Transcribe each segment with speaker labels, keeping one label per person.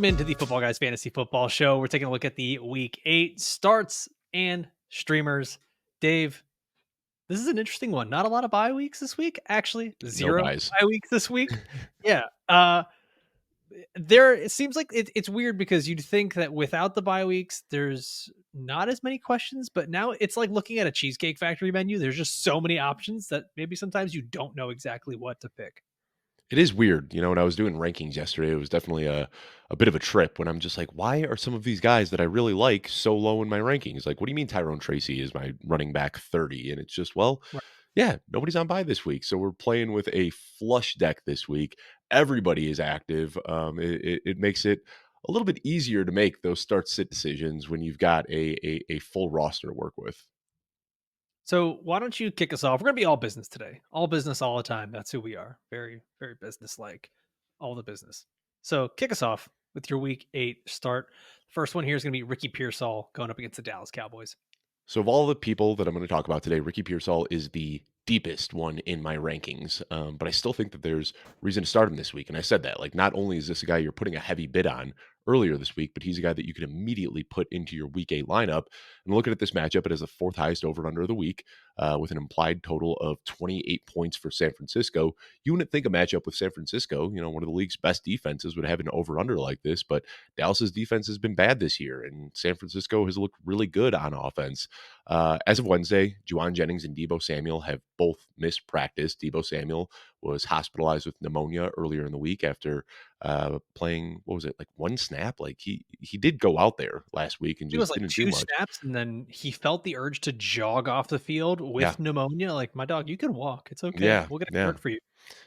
Speaker 1: Welcome into the Football Guys Fantasy Football Show. We're taking a look at the Week 8 starts and streamers. Dave, this is an interesting one. Not a lot of bye weeks this week. Actually,
Speaker 2: No
Speaker 1: zero
Speaker 2: buys.
Speaker 1: bye weeks this week. Yeah. It seems like it's weird because you'd think that without the bye weeks, there's not as many questions, but now it's like looking at a Cheesecake Factory menu. There's just so many options that maybe sometimes you don't know exactly what to pick.
Speaker 2: It is weird. When I was doing rankings yesterday, it was definitely a bit of a trip when I'm just like, why are some of these guys that I really like so low in my rankings? Like, what do you mean Tyrone Tracy is my running back 30? And it's just, well,
Speaker 1: Right.
Speaker 2: yeah, nobody's on bye this week. So we're playing with a flush deck this week. Everybody is active. It makes it a little bit easier to make those start sit decisions when you've got a full roster to work with.
Speaker 1: So why don't you kick us off? We're gonna be all business today, all business all the time. That's who we are. Very, very business like, all the business. So kick us off with your Week 8 start. First one here is gonna be Ricky Pearsall going up against the Dallas Cowboys.
Speaker 2: So, of all the people that I'm going to talk about today, Ricky Pearsall is the deepest one in my rankings. But I still think that there's reason to start him this week. And I said that, like, not only is this a guy you're putting a heavy bid on earlier this week, but he's a guy that you can immediately put into your week 8 lineup. And looking at this matchup, it has the fourth highest over and under of the week with an implied total of 28 points for San Francisco. You wouldn't think a matchup with San Francisco, one of the league's best defenses, would have an over under like this, but Dallas's defense has been bad this year, and San Francisco has looked really good on offense. As of Wednesday, Juwan Jennings and Deebo Samuel have both missed practice. Deebo Samuel was hospitalized with pneumonia earlier in the week after playing, what was it, like one snap? Like he did go out there last week and
Speaker 1: It was
Speaker 2: just
Speaker 1: like
Speaker 2: didn't do
Speaker 1: two
Speaker 2: much.
Speaker 1: snaps, and then he felt the urge to jog off the field
Speaker 2: Yeah,
Speaker 1: with pneumonia. Like, my dog, you can walk. It's okay.
Speaker 2: yeah,
Speaker 1: We'll get a
Speaker 2: yeah.
Speaker 1: card for you.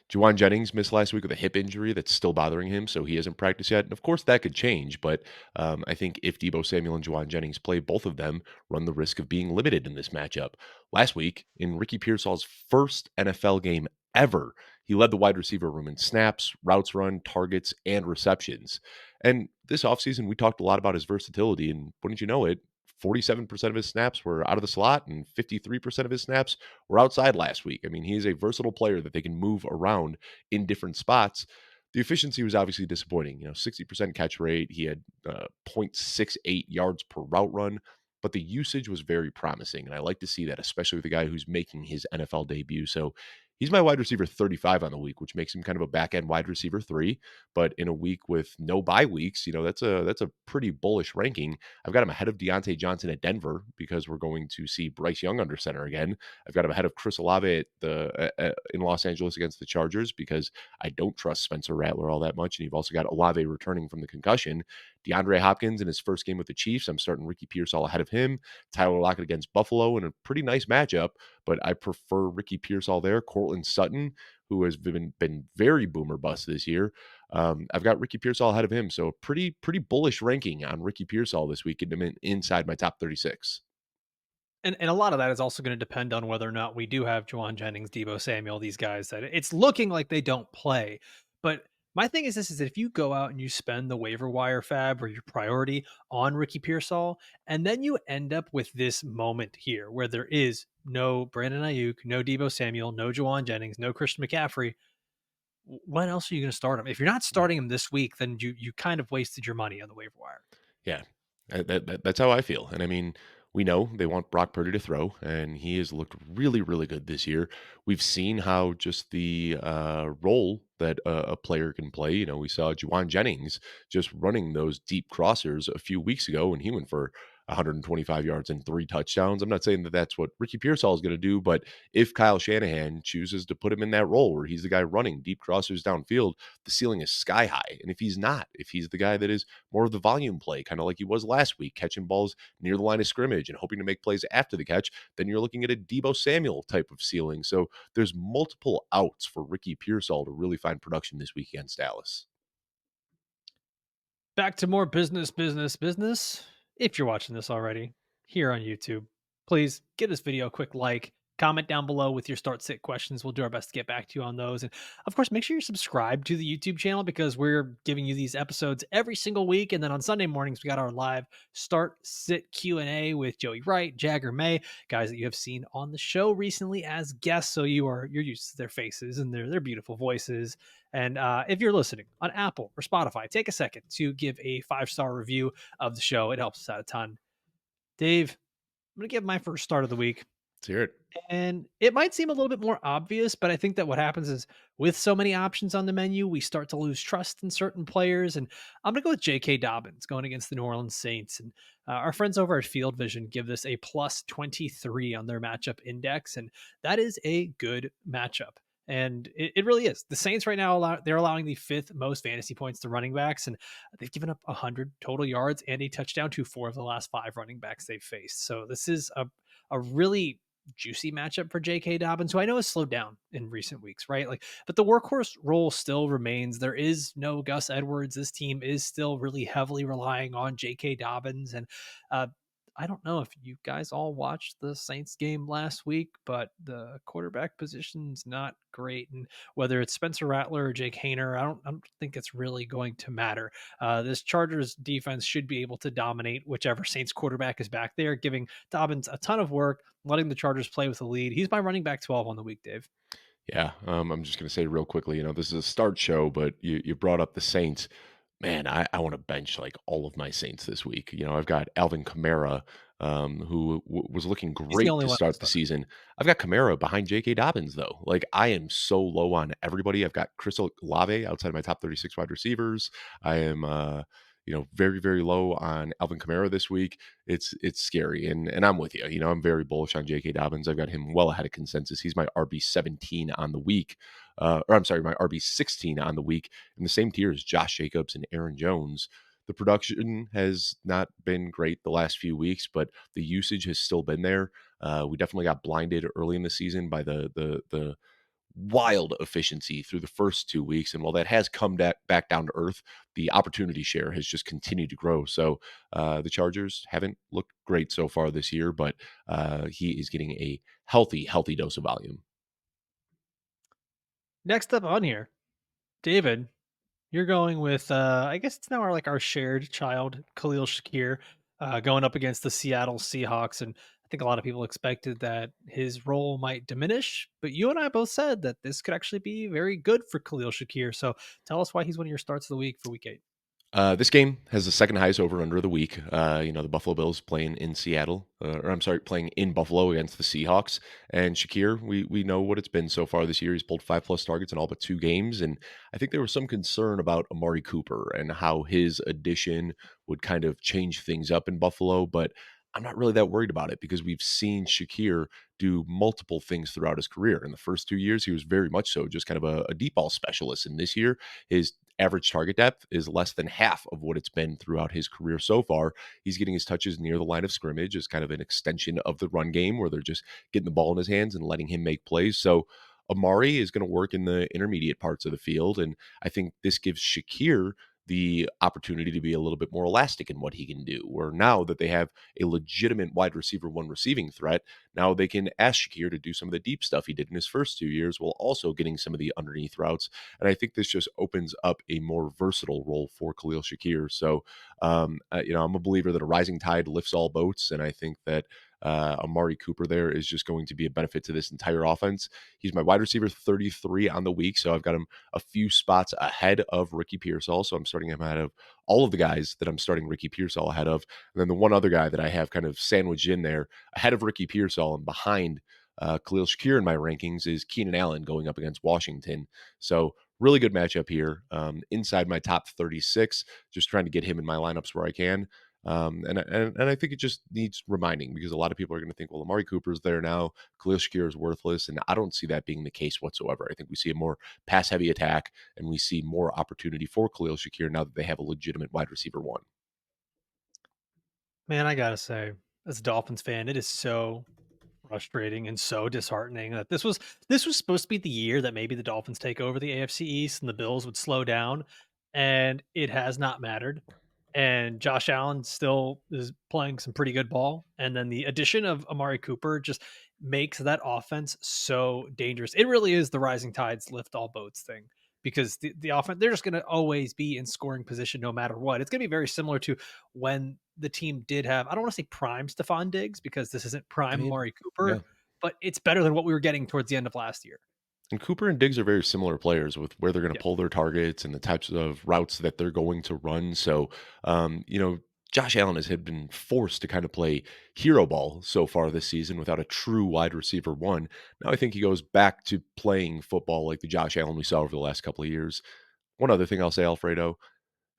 Speaker 2: Juwan Jennings missed last week with a hip injury that's still bothering him, so he hasn't practiced yet. And of course, that could change, but I think if Deebo Samuel and Juwan Jennings play, both of them run the risk of being limited in this matchup. Last week, in Ricky Pearsall's first NFL game ever, he led the wide receiver room in snaps, routes run, targets, and receptions. And this offseason, we talked a lot about his versatility, and wouldn't you know it, 47% of his snaps were out of the slot, and 53% of his snaps were outside last week. I mean, he is a versatile player that they can move around in different spots. The efficiency was obviously disappointing. 60% catch rate. He had 0.68 yards per route run, but the usage was very promising. And I like to see that, especially with a guy who's making his NFL debut. So he's my wide receiver 35 on the week, which makes him kind of a back end wide receiver 3. But in a week with no bye weeks, that's a pretty bullish ranking. I've got him ahead of Deontay Johnson at Denver because we're going to see Bryce Young under center again. I've got him ahead of Chris Olave in Los Angeles against the Chargers because I don't trust Spencer Rattler all that much. And you've also got Olave returning from the concussion. DeAndre Hopkins in his first game with the Chiefs, I'm starting Ricky Pearsall ahead of him. Tyler Lockett against Buffalo in a pretty nice matchup, but I prefer Ricky Pearsall there. Cortland Sutton, who has been very boomer bust this year. I've got Ricky Pearsall ahead of him, so pretty bullish ranking on Ricky Pearsall this week, getting him inside my top 36.
Speaker 1: And a lot of that is also going to depend on whether or not we do have Juwan Jennings, Deebo Samuel, these guys that it's looking like they don't play. But my thing is this is that if you go out and you spend the waiver wire fab or your priority on Ricky Pearsall, and then you end up with this moment here where there is no Brandon Ayuk, no Deebo Samuel, no Juwan Jennings, no Christian McCaffrey, when else are you going to start him? If you're not starting him this week, then you kind of wasted your money on the waiver wire.
Speaker 2: Yeah, that's how I feel. And I mean, we know they want Brock Purdy to throw, and he has looked really, really good this year. We've seen how just the role that a player can play. We saw Juwan Jennings just running those deep crossers a few weeks ago, and he went for 125 yards and 3 touchdowns. I'm not saying that that's what Ricky Pearsall is going to do, but if Kyle Shanahan chooses to put him in that role where he's the guy running deep crossers downfield, the ceiling is sky high. And if he's not, if he's the guy that is more of the volume play, kind of like he was last week, catching balls near the line of scrimmage and hoping to make plays after the catch, then you're looking at a Deebo Samuel type of ceiling. So there's multiple outs for Ricky Pearsall to really find production this week against Dallas.
Speaker 1: Back to more business. If you're watching this already here on YouTube, please give this video a quick like. comment down below with your start sit questions. We'll do our best to get back to you on those. And of course, make sure you're subscribed to the YouTube channel because we're giving you these episodes every single week. And then on Sunday mornings, we got our live start sit Q&A with Joey Wright, Jagger May, guys that you have seen on the show recently as guests. So you're used to their faces and their beautiful voices. And if you're listening on Apple or Spotify, take a second to give a 5-star review of the show. It helps us out a ton. Dave, I'm going to give my first start of the week.
Speaker 2: Let's hear it.
Speaker 1: And it might seem a little bit more obvious, but I think that what happens is with so many options on the menu, we start to lose trust in certain players. And I'm going to go with J.K. Dobbins going against the New Orleans Saints. And our friends over at Field Vision give this a plus 23 on their matchup index. And that is a good matchup. And it really is. The Saints right now, they're allowing the 5th most fantasy points to running backs. And they've given up 100 total yards and a touchdown to 4 of the last 5 running backs they've faced. So this is a really juicy matchup for J.K. Dobbins, who I know has slowed down in recent weeks, right? Like, but the workhorse role still remains. There is no Gus Edwards. This team is still really heavily relying on J.K. Dobbins. And I don't know if you guys all watched the Saints game last week, but the quarterback position's not great. And whether it's Spencer Rattler or Jake Hayner, I don't think it's really going to matter. This Chargers defense should be able to dominate whichever Saints quarterback is back there, giving Dobbins a ton of work, letting the Chargers play with a lead. He's my running back 12 on the week, Dave.
Speaker 2: Yeah, I'm just gonna say real quickly, this is a start show, but you brought up the Saints. Man, I want to bench like all of my Saints this week. I've got Alvin Kamara, who was looking
Speaker 1: He's the
Speaker 2: great
Speaker 1: only
Speaker 2: to
Speaker 1: one I'm
Speaker 2: start the
Speaker 1: starting.
Speaker 2: season. I've got Kamara behind J.K. Dobbins though. Like I am so low on everybody. I've got Chris Olave outside of my top 36 wide receivers. I am, very very low on Alvin Kamara this week. It's scary, and I'm with you. I'm very bullish on J.K. Dobbins. I've got him well ahead of consensus. He's my RB 17 on the week, or I'm sorry, my RB 16 on the week in the same tier as Josh Jacobs and Aaron Jones. The production has not been great the last few weeks, but the usage has still been there. We definitely got blinded early in the season by the wild efficiency through the first 2 weeks, and while that has come back down to earth, the opportunity share has just continued to grow. So the Chargers haven't looked great so far this year, but he is getting a healthy dose of volume.
Speaker 1: Next up on here, David, you're going with I guess it's now our shared child, Khalil Shakir, going up against the Seattle Seahawks. And I think a lot of people expected that his role might diminish, but you and I both said that this could actually be very good for Khalil Shakir. So tell us why he's one of your starts of the week for week 8.
Speaker 2: This game has the second highest over under of the week. The Buffalo Bills playing in Seattle, or I'm sorry, playing in Buffalo against the Seahawks. And Shakir, we know what it's been so far this year. He's pulled 5+ targets in all but 2 games, and I think there was some concern about Amari Cooper and how his addition would kind of change things up in Buffalo. But I'm not really that worried about it because we've seen Shakir do multiple things throughout his career. In the first 2 years, he was very much so just kind of a deep ball specialist, and this year his average target depth is less than half of what it's been throughout his career so far. He's getting his touches near the line of scrimmage as kind of an extension of the run game where they're just getting the ball in his hands and letting him make plays. So Amari is going to work in the intermediate parts of the field. And I think this gives Shakir the opportunity to be a little bit more elastic in what he can do. Where now that they have a legitimate wide receiver one receiving threat, now they can ask Shakir to do some of the deep stuff he did in his first 2 years while also getting some of the underneath routes. And I think this just opens up a more versatile role for Khalil Shakir. So, I'm a believer that a rising tide lifts all boats. And I think that Amari Cooper there is just going to be a benefit to this entire offense. He's my wide receiver 33 on the week. So I've got him a few spots ahead of Ricky Pearsall. So I'm starting him ahead of all of the guys that I'm starting Ricky Pearsall ahead of. And then the one other guy that I have kind of sandwiched in there ahead of Ricky Pearsall and behind Khalil Shakir in my rankings is Keenan Allen going up against Washington. So really good matchup here. Inside my top 36, just trying to get him in my lineups where I can. And I think it just needs reminding because a lot of people are going to think, well, Amari Cooper's there now, Khalil Shakir is worthless, and I don't see that being the case whatsoever. I think we see a more pass-heavy attack, and we see more opportunity for Khalil Shakir now that they have a legitimate wide receiver one.
Speaker 1: Man, I gotta say, as a Dolphins fan, it is so frustrating and so disheartening that this was supposed to be the year that maybe the Dolphins take over the AFC East and the Bills would slow down, and it has not mattered. and Josh Allen still is playing some pretty good ball. And then the addition of Amari Cooper just makes that offense so dangerous. It really is the rising tides lift all boats thing, because the offense, they're just going to always be in scoring position no matter what. It's going to be very similar to when the team did have, I don't want to say prime Stephon Diggs, because this isn't
Speaker 2: I
Speaker 1: prime
Speaker 2: mean,
Speaker 1: Amari
Speaker 2: yeah.
Speaker 1: Cooper, but it's better than what we were getting towards the end of last year.
Speaker 2: And Cooper and Diggs are very similar players with where they're going to
Speaker 1: Yeah.
Speaker 2: pull their targets and the types of routes that they're going to run. So, Josh Allen had been forced to kind of play hero ball so far this season without a true wide receiver one. Now I think he goes back to playing football like the Josh Allen we saw over the last couple of years. One other thing I'll say, Alfredo,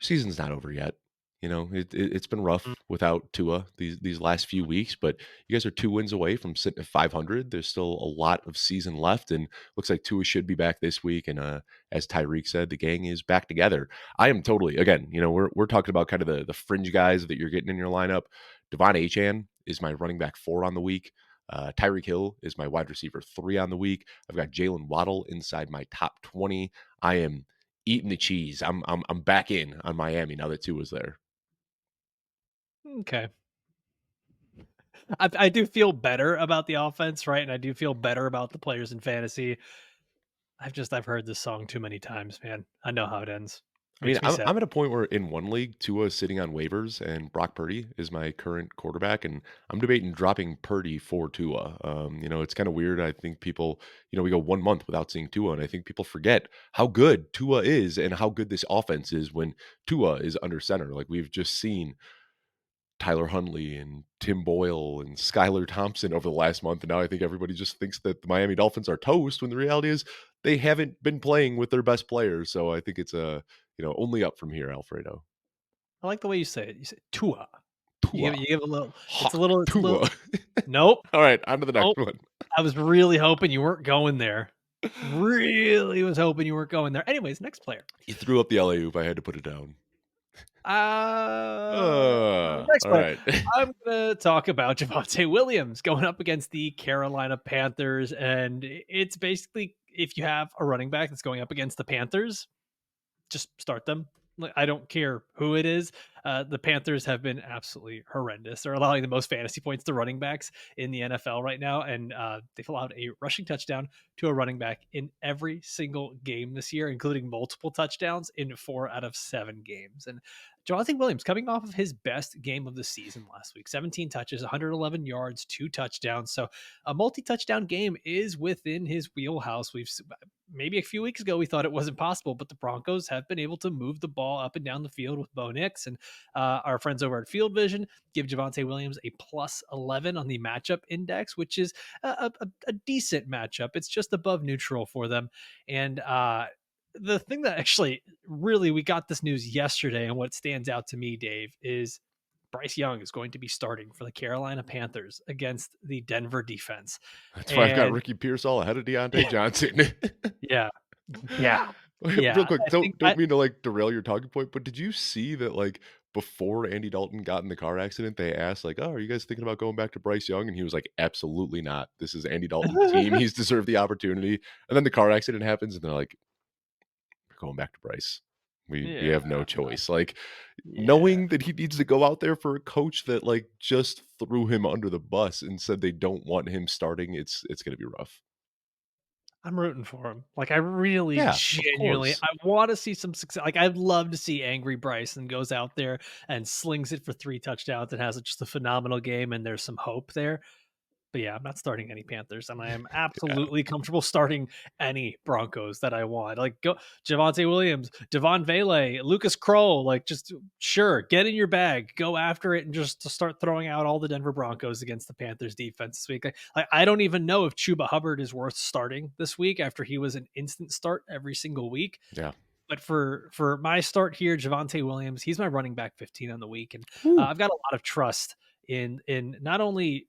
Speaker 2: season's not over yet. It's been
Speaker 1: Mm.
Speaker 2: rough without Tua these last few weeks, but you guys are 2 wins away from sitting at 500. There's still a lot of season left, and looks like Tua should be back this week. And as Tyreek said, the gang is back together. I am totally again. We're talking about kind of the fringe guys that you're getting in your lineup. Devon Achan is my running back 4 on the week. Tyreek Hill is my wide receiver 3 on the week. I've got Jalen Waddle inside my top 20. I am eating the cheese. I'm back in on Miami now that Tua's there.
Speaker 1: Okay. I do feel better about the offense, right? And I do feel better about the players in fantasy. I've heard this song too many times, man. I know how it ends.
Speaker 2: I mean,
Speaker 1: Makes me
Speaker 2: I'm
Speaker 1: sad.
Speaker 2: I'm at a point where in one league, Tua is sitting on waivers and Brock Purdy is my current quarterback, and I'm debating dropping Purdy for Tua. It's kind of weird. I think people, we go 1 month without seeing Tua, and I think people forget how good Tua is and how good this offense is when Tua is under center. Like we've just seen Tyler Huntley and Tim Boyle and Skylar Thompson over the last month, and now I think everybody just thinks that the Miami Dolphins are toast when the reality is they haven't been playing with their best players. So I think it's only up from here, Alfredo.
Speaker 1: I like the way you say it. You say Tua.
Speaker 2: Tua.
Speaker 1: You give a little.
Speaker 2: Hawk
Speaker 1: It's a little.
Speaker 2: Tua.
Speaker 1: Nope.
Speaker 2: All right, on to the next
Speaker 1: Nope.
Speaker 2: one.
Speaker 1: I was really hoping you weren't going there. Really was hoping you weren't going there. Anyways, next player.
Speaker 2: You threw up the alley oop. I had to put it down.
Speaker 1: Next
Speaker 2: All
Speaker 1: player.
Speaker 2: right.
Speaker 1: I'm gonna talk about Javonte Williams going up against the Carolina Panthers, and it's basically, if you have a running back that's going up against the Panthers, just start them. Like, I don't care who it is. The Panthers have been absolutely horrendous. They're allowing the most fantasy points to running backs in the NFL right now, and they've allowed a rushing touchdown to a running back in every single game this year, including multiple touchdowns in 4 out of 7 games. And Jonathan Williams coming off of his best game of the season last week, 17 touches, 111 yards, 2 touchdowns. So a multi-touchdown game is within his wheelhouse. Maybe a few weeks ago we thought it wasn't possible, but the Broncos have been able to move the ball up and down the field with Bo Nix, and our friends over at Field Vision give Javonte Williams a plus 11 on the matchup index, which is a decent matchup. It's just above neutral for them. And the thing that actually really, we got this news yesterday, and what stands out to me, Dave, is Bryce Young is going to be starting for the Carolina Panthers against the Denver defense.
Speaker 2: That's why I've got
Speaker 1: And
Speaker 2: Ricky Pearsall ahead of Deontay
Speaker 1: yeah,
Speaker 2: Johnson.
Speaker 1: yeah, yeah,
Speaker 2: Real
Speaker 1: yeah.
Speaker 2: quick,
Speaker 1: I think
Speaker 2: don't mean to like derail your talking point, but did you see that like before Andy Dalton got in the car accident, they asked like, "Oh, are you guys thinking about going back to Bryce Young?" And he was like, "Absolutely not. This is Andy Dalton's team. He's deserved the opportunity." And then the car accident happens, and they're like, "We're going back to Bryce. We
Speaker 1: yeah,
Speaker 2: have no choice." Like
Speaker 1: yeah.
Speaker 2: knowing that he needs to go out there for a coach that like just threw him under the bus and said they don't want him starting, it's going to be rough.
Speaker 1: I'm rooting for him. Like, I really
Speaker 2: Yeah, of
Speaker 1: genuinely,
Speaker 2: course.
Speaker 1: I want to see some success. Like, I'd love to see angry Bryson goes out there and slings it for 3 touchdowns and has just a phenomenal game, and there's some hope there. But yeah, I'm not starting any Panthers, and I am
Speaker 2: Yeah.
Speaker 1: absolutely comfortable starting any Broncos that I want. Like, go Javonte Williams, Devon Vele, Lucas Kroll. Like, just sure, get in your bag, go after it, and just to start throwing out all the Denver Broncos against the Panthers defense this week. Like, I don't even know if Chuba Hubbard is worth starting this week after he was an instant start every single week.
Speaker 2: Yeah.
Speaker 1: But for my start here, Javonte Williams, he's my running back 15 on the week, and
Speaker 2: Woo.
Speaker 1: I've got a lot of trust in not only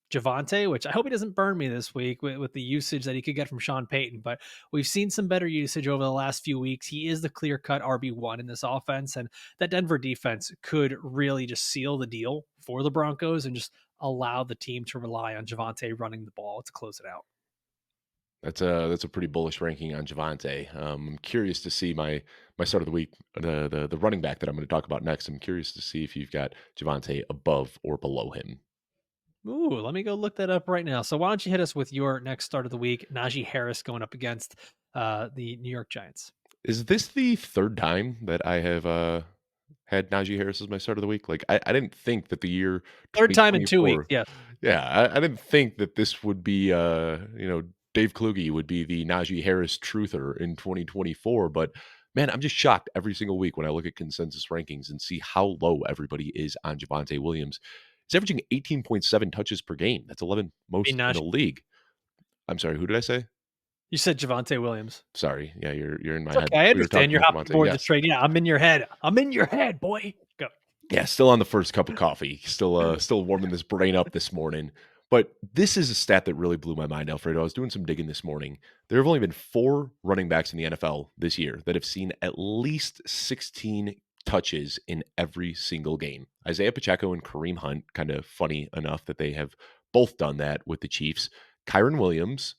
Speaker 1: Javonte, which I hope he doesn't burn me this week with the usage that he could get from Sean Payton. But we've seen some better usage over the last few weeks. He is the clear cut RB1 in this offense, and that Denver defense could really just seal the deal for the Broncos and just allow the team to rely on Javonte running the ball to close it out.
Speaker 2: That's a pretty bullish ranking on Javonte. I'm curious to see my start of the week, the running back that I'm going to talk about next. I'm curious to see if you've got Javonte above or below him.
Speaker 1: Ooh, let me go look that up right now. So why don't you hit us with your next start of the week? Najee Harris going up against the New York Giants.
Speaker 2: Is this the third time that I have had Najee Harris as my start of the week? Like I didn't think that the year
Speaker 1: Third time in 2 weeks.
Speaker 2: 2024.
Speaker 1: Yes.
Speaker 2: Yeah, I didn't think that this would be Dave Kluge would be the Najee Harris truther in 2024, but man, I'm just shocked every single week when I look at consensus rankings and see how low everybody is on Javonte Williams. He's averaging 18.7 touches per game. That's 11
Speaker 1: I mean
Speaker 2: most in the
Speaker 1: Najee.
Speaker 2: league. I'm sorry, who did I say?
Speaker 1: You said Javonte Williams.
Speaker 2: Sorry. Yeah, you're in my
Speaker 1: It's
Speaker 2: head.
Speaker 1: okay. I
Speaker 2: We were
Speaker 1: understand
Speaker 2: talking
Speaker 1: you're
Speaker 2: about
Speaker 1: hopping
Speaker 2: Javonte.
Speaker 1: aboard the
Speaker 2: Yes.
Speaker 1: train. Yeah, I'm in your head. I'm in your head, boy. Go.
Speaker 2: Yeah, still on the first cup of coffee. Still warming this brain up this morning. But this is a stat that really blew my mind, Alfredo. I was doing some digging this morning. There have only been 4 running backs in the NFL this year that have seen at least 16 touches in every single game. Isaiah Pacheco and Kareem Hunt, kind of funny enough that they have both done that with the Chiefs. Kyron Williams,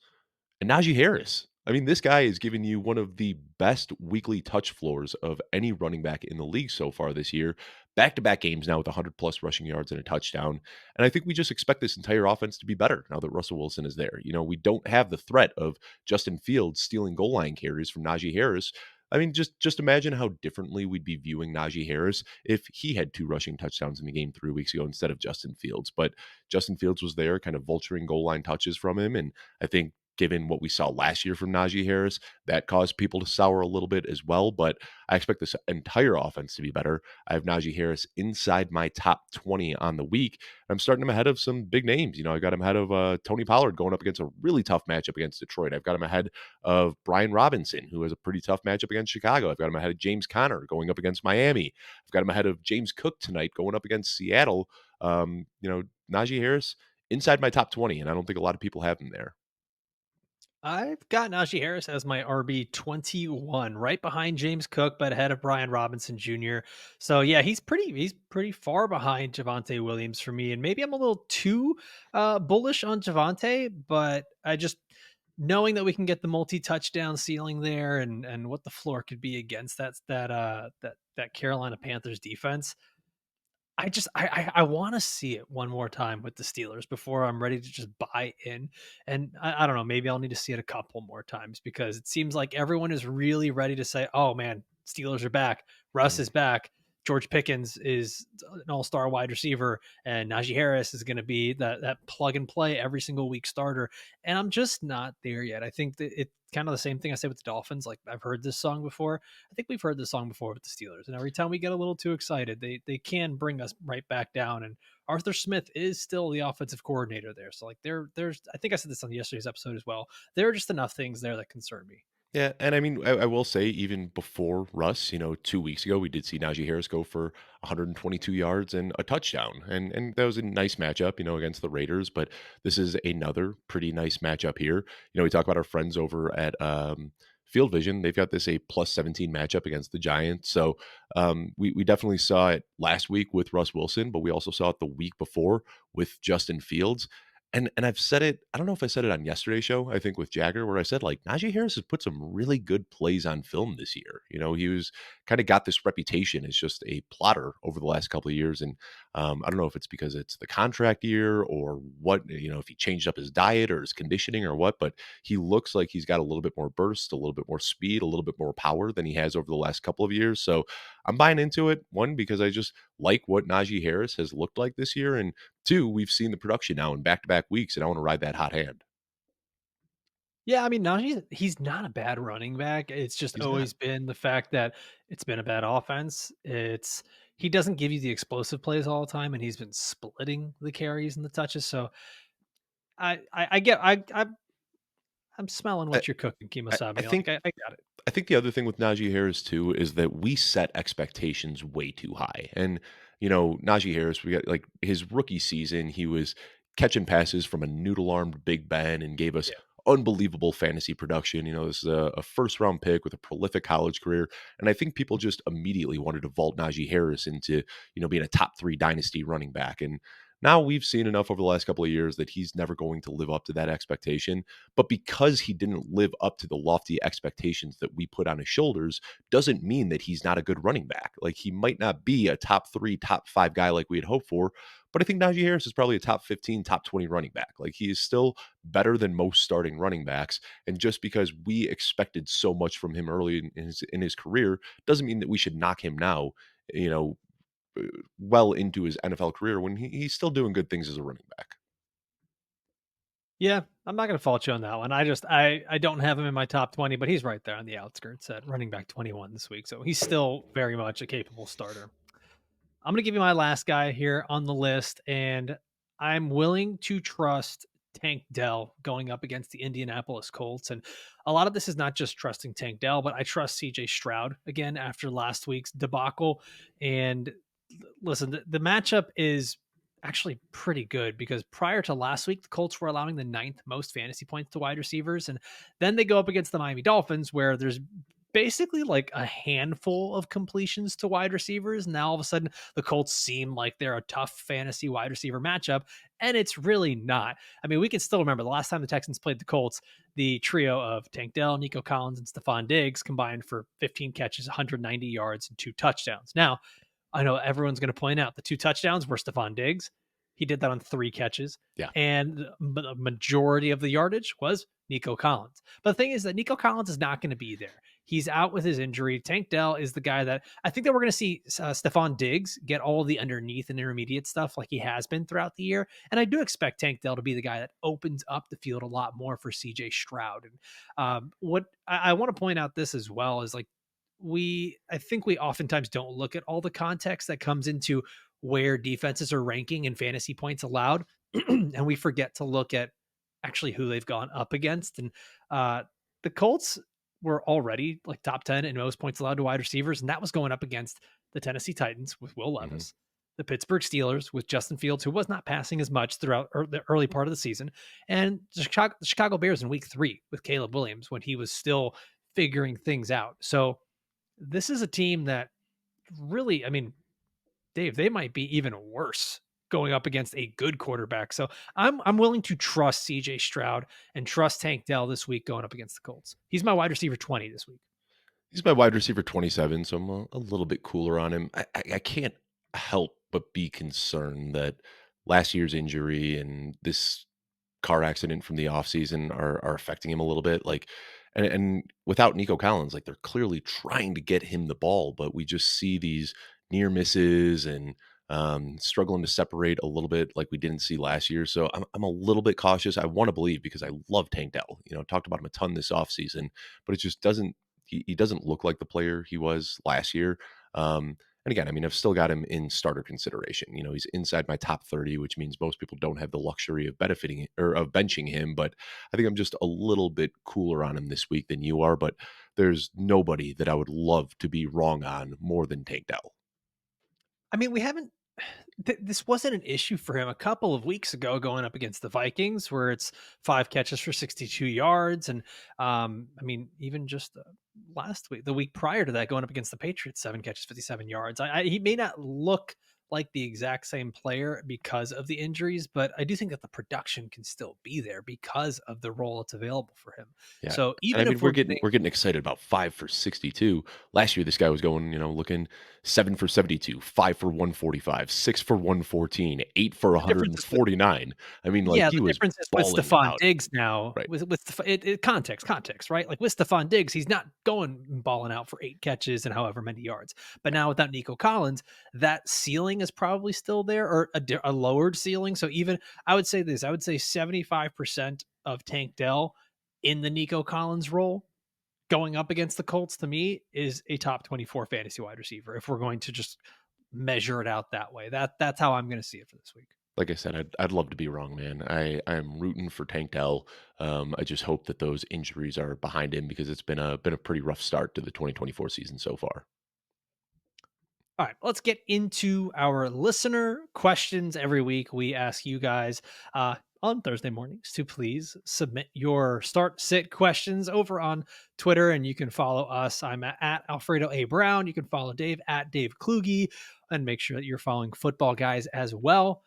Speaker 2: and Najee Harris. I mean, this guy is giving you one of the best weekly touch floors of any running back in the league so far this year. Back to back games now with 100 plus rushing yards and a touchdown. And I think we just expect this entire offense to be better now that Russell Wilson is there. You know, we don't have the threat of Justin Fields stealing goal line carries from Najee Harris. I mean, just imagine how differently we'd be viewing Najee Harris if he had 2 rushing touchdowns in the game 3 weeks ago instead of Justin Fields. But Justin Fields was there, kind of vulturing goal line touches from him, and I think given what we saw last year from Najee Harris, that caused people to sour a little bit as well. But I expect this entire offense to be better. I have Najee Harris inside my top 20 on the week. I'm starting him ahead of some big names. You know, I got him ahead of Tony Pollard going up against a really tough matchup against Detroit. I've got him ahead of Brian Robinson, who has a pretty tough matchup against Chicago. I've got him ahead of James Conner going up against Miami. I've got him ahead of James Cook tonight going up against Seattle. Najee Harris inside my top 20, and I don't think a lot of people have him there.
Speaker 1: I've got Najee Harris as my RB 21, right behind James Cook, but ahead of Brian Robinson Jr. So yeah, he's pretty far behind Javonte Williams for me, and maybe I'm a little too bullish on Javonte, but I just knowing that we can get the multi touchdown ceiling there, and what the floor could be against that Carolina Panthers defense. I want to see it one more time with the Steelers before I'm ready to just buy in. And I don't know, maybe I'll need to see it a couple more times because it seems like everyone is really ready to say, "Oh man, Steelers are back. Russ is back. George Pickens is an all-star wide receiver, and Najee Harris is going to be that plug and play every single week starter." And I'm just not there yet. I think that it's kind of the same thing I said with the Dolphins. Like I've heard this song before. I think we've heard this song before with the Steelers, and every time we get a little too excited, they can bring us right back down. And Arthur Smith is still the offensive coordinator there, so like there's I think I said this on yesterday's episode as well. There are just enough things there that concern me.
Speaker 2: Yeah, and I mean, I will say even before Russ, 2 weeks ago, we did see Najee Harris go for 122 yards and a touchdown, and that was a nice matchup, against the Raiders. But this is another pretty nice matchup here. We talk about our friends over at Field Vision; they've got this a plus 17 matchup against the Giants. So we definitely saw it last week with Russ Wilson, but we also saw it the week before with Justin Fields. And I've said it, I don't know if I said it on yesterday's show, I think with Jagger, where I said, like, Najee Harris has put some really good plays on film this year. He was kind of got this reputation as just a plotter over the last couple of years. And I don't know if it's because it's the contract year or what, if he changed up his diet or his conditioning or what, but he looks like he's got a little bit more burst, a little bit more speed, a little bit more power than he has over the last couple of years. So I'm buying into it. One, because I just like what Najee Harris has looked like this year. And two, we've seen the production now in back-to-back weeks, and I want to ride that hot hand.
Speaker 1: Yeah, I mean, Najee, he's not a bad running back. It's just
Speaker 2: He's not.
Speaker 1: always been the fact that it's been a bad offense. He doesn't give you the explosive plays all the time, and he's been splitting the carries and the touches. So I get I'm smelling
Speaker 2: I,
Speaker 1: what you're cooking,
Speaker 2: I
Speaker 1: Kimasabi.
Speaker 2: think
Speaker 1: I got it.
Speaker 2: I think the other thing with Najee Harris too is that we set expectations way too high. And Najee Harris, we got like his rookie season, he was catching passes from a noodle-armed Big Ben and gave us
Speaker 1: Yeah.
Speaker 2: unbelievable fantasy production. This is a first-round pick with a prolific college career, and I think people just immediately wanted to vault Najee Harris into being a top 3 dynasty running back. And Now we've seen enough over the last couple of years that he's never going to live up to that expectation. But because he didn't live up to the lofty expectations that we put on his shoulders, doesn't mean that he's not a good running back. Like he might not be a top 3, top 5 guy like we had hoped for, but I think Najee Harris is probably a top 15, top 20 running back. Like he is still better than most starting running backs. And just because we expected so much from him early in his career doesn't mean that we should knock him now, you know, uh, well into his NFL career when he's still doing good things as a running back.
Speaker 1: Yeah, I'm not going to fault you on that one. I don't have him in my top 20, but he's right there on the outskirts at running back 21 this week. So he's still very much a capable starter. I'm going to give you my last guy here on the list, and I'm willing to trust Tank Dell going up against the Indianapolis Colts. And a lot of this is not just trusting Tank Dell, but I trust CJ Stroud again after last week's debacle. And listen, the matchup is actually pretty good because prior to last week, the Colts were allowing the ninth most fantasy points to wide receivers. And then they go up against the Miami Dolphins, where there's basically like a handful of completions to wide receivers. Now all of a sudden the Colts seem like they're a tough fantasy wide receiver matchup, and it's really not. I mean, we can still remember the last time the Texans played the Colts, the trio of Tank Dell, Nico Collins, and Stephon Diggs combined for 15 catches, 190 yards, and 2 touchdowns. Now, I know everyone's going to point out the 2 touchdowns were Stephon Diggs. He did that on 3 catches.
Speaker 2: Yeah.
Speaker 1: And the majority of the yardage was Nico Collins. But the thing is that Nico Collins is not going to be there. He's out with his injury. Tank Dell is the guy that I think that we're going to see Stephon Diggs get all the underneath and intermediate stuff like he has been throughout the year. And I do expect Tank Dell to be the guy that opens up the field a lot more for CJ Stroud. And what I want to point out this as well is like, I think we oftentimes don't look at all the context that comes into where defenses are ranking in fantasy points allowed, and we forget to look at actually who they've gone up against. And the Colts were already like top 10 in most points allowed to wide receivers, and that was going up against the Tennessee Titans with Will
Speaker 2: Mhm.
Speaker 1: Levis, the Pittsburgh Steelers with Justin Fields, who was not passing as much throughout the early part of the season, and the Chicago Bears in week 3 with Caleb Williams when he was still figuring things out. So this is a team that really, I mean, Dave, they might be even worse going up against a good quarterback. So I'm willing to trust CJ Stroud and trust Tank Dell this week going up against the Colts. He's my wide receiver 20 this week.
Speaker 2: He's my wide receiver 27, so I'm a little bit cooler on him. I can't help but be concerned that last year's injury and this car accident from the offseason are affecting him a little bit. Like, and without Nico Collins, like they're clearly trying to get him the ball, but we just see these near misses and struggling to separate a little bit like we didn't see last year. So I'm a little bit cautious. I want to believe because I love Tank Dell. Talked about him a ton this offseason, but it just doesn't he doesn't look like the player he was last year. And again, I mean, I've still got him in starter consideration. He's inside my top 30, which means most people don't have the luxury of benefiting or of benching him. But I think I'm just a little bit cooler on him this week than you are. But there's nobody that I would love to be wrong on more than Tank Dell.
Speaker 1: I mean, we haven't this wasn't an issue for him a couple of weeks ago going up against the Vikings, where it's 5 catches for 62 yards. And I mean, even just last week, the week prior to that, going up against the Patriots, 7 catches, 57 yards. He may not look like the exact same player because of the injuries, but I do think that the production can still be there because of the role that's available for him.
Speaker 2: Yeah.
Speaker 1: So
Speaker 2: And I
Speaker 1: even
Speaker 2: mean,
Speaker 1: if
Speaker 2: we're
Speaker 1: we're
Speaker 2: getting
Speaker 1: getting
Speaker 2: we're getting excited about 5 for 62. Last year, this guy was going, looking 7 for 72, 5 for 145, 6 for 114, 8 for
Speaker 1: the difference is with
Speaker 2: 149. I mean, like
Speaker 1: Yeah,
Speaker 2: he
Speaker 1: the
Speaker 2: was
Speaker 1: difference is with
Speaker 2: balling
Speaker 1: Stephon
Speaker 2: out.
Speaker 1: Diggs now,
Speaker 2: Right.
Speaker 1: with context, right? Like with Stephon Diggs, he's not going and balling out for 8 catches and however many yards. But now without Nico Collins, that ceiling is probably still there, or a lowered ceiling. So even I would say this, I would say 75% of Tank Dell in the Nico Collins role going up against the Colts to me is a top 24 fantasy wide receiver. If we're going to just measure it out that way, that's how I'm going to see it for this week.
Speaker 2: Like I said, I'd love to be wrong, man. I'm rooting for Tank Dell. I just hope that those injuries are behind him because it's been a pretty rough start to the 2024 season so far.
Speaker 1: All right, let's get into our listener questions. Every week, we ask you guys on Thursday mornings to please submit your start sit questions over on Twitter, and you can follow us. I'm at Alfredo A. Brown. You can follow Dave at Dave Kluge, and make sure that you're following Football Guys as well.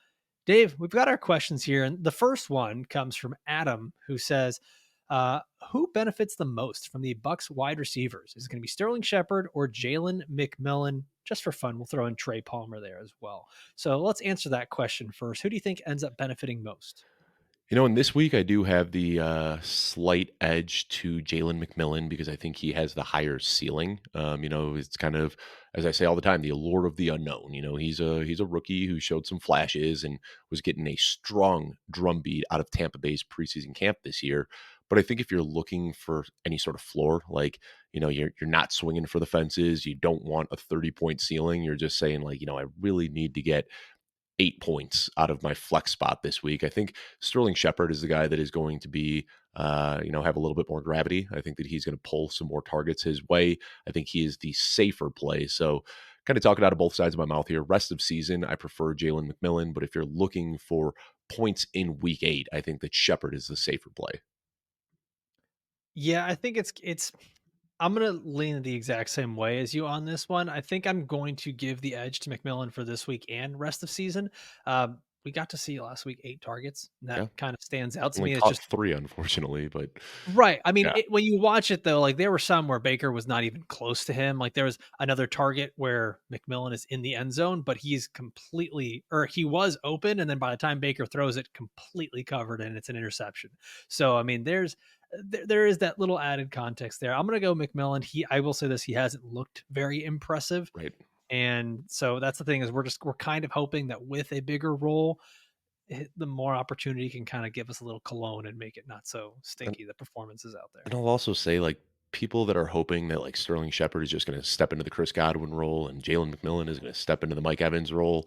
Speaker 1: Dave, we've got our questions here, and the first one comes from Adam, who says, "Who benefits the most from the Bucks wide receivers? Is it going to be Sterling Shepard or Jalen McMillan?" Just for fun, we'll throw in Trey Palmer there as well. So let's answer that question first. Who do you think ends up benefiting most?
Speaker 2: In this week, I do have the slight edge to Jalen McMillan because I think he has the higher ceiling. It's kind of, as I say all the time, the allure of the unknown. He's a rookie who showed some flashes and was getting a strong drumbeat out of Tampa Bay's preseason camp this year. But I think if you're looking for any sort of floor, like you're not swinging for the fences, you don't want a 30-point ceiling. You're just saying like, I really need to get 8 points out of my flex spot this week. I think Sterling Shepard is the guy that is going to be, have a little bit more gravity. I think that he's going to pull some more targets his way. I think he is the safer play. So, kind of talking out of both sides of my mouth here. Rest of season, I prefer Jalen McMillan, but if you're looking for points in week 8, I think that Shepard is the safer play.
Speaker 1: Yeah, I think it's I'm gonna lean the exact same way as you on this one. I think I'm going to give the edge to McMillan for this week and rest of season. We got to see last week 8 targets, and that
Speaker 2: Yeah,
Speaker 1: kind of stands out to
Speaker 2: only
Speaker 1: me. It's
Speaker 2: caught
Speaker 1: just
Speaker 2: 3, unfortunately, but
Speaker 1: right. I mean,
Speaker 2: yeah,
Speaker 1: when you watch it though, like there were some where Baker was not even close to him. Like there was another target where McMillan is in the end zone, but he's completely, or he was open, and then by the time Baker throws it, completely covered, and it's an interception. So I mean, there is that little added context there. I'm gonna go McMillan. I will say this, he hasn't looked very impressive,
Speaker 2: right.
Speaker 1: and so that's the thing is we're kind of hoping that with a bigger role the more opportunity can kind of give us a little cologne and make it not so
Speaker 2: And,
Speaker 1: stinky, the performances out there.
Speaker 2: and I'll also say, like, people that are hoping that like Sterling Shepard is just going to step into the Chris Godwin role and Jalen McMillan is going to step into the Mike Evans role.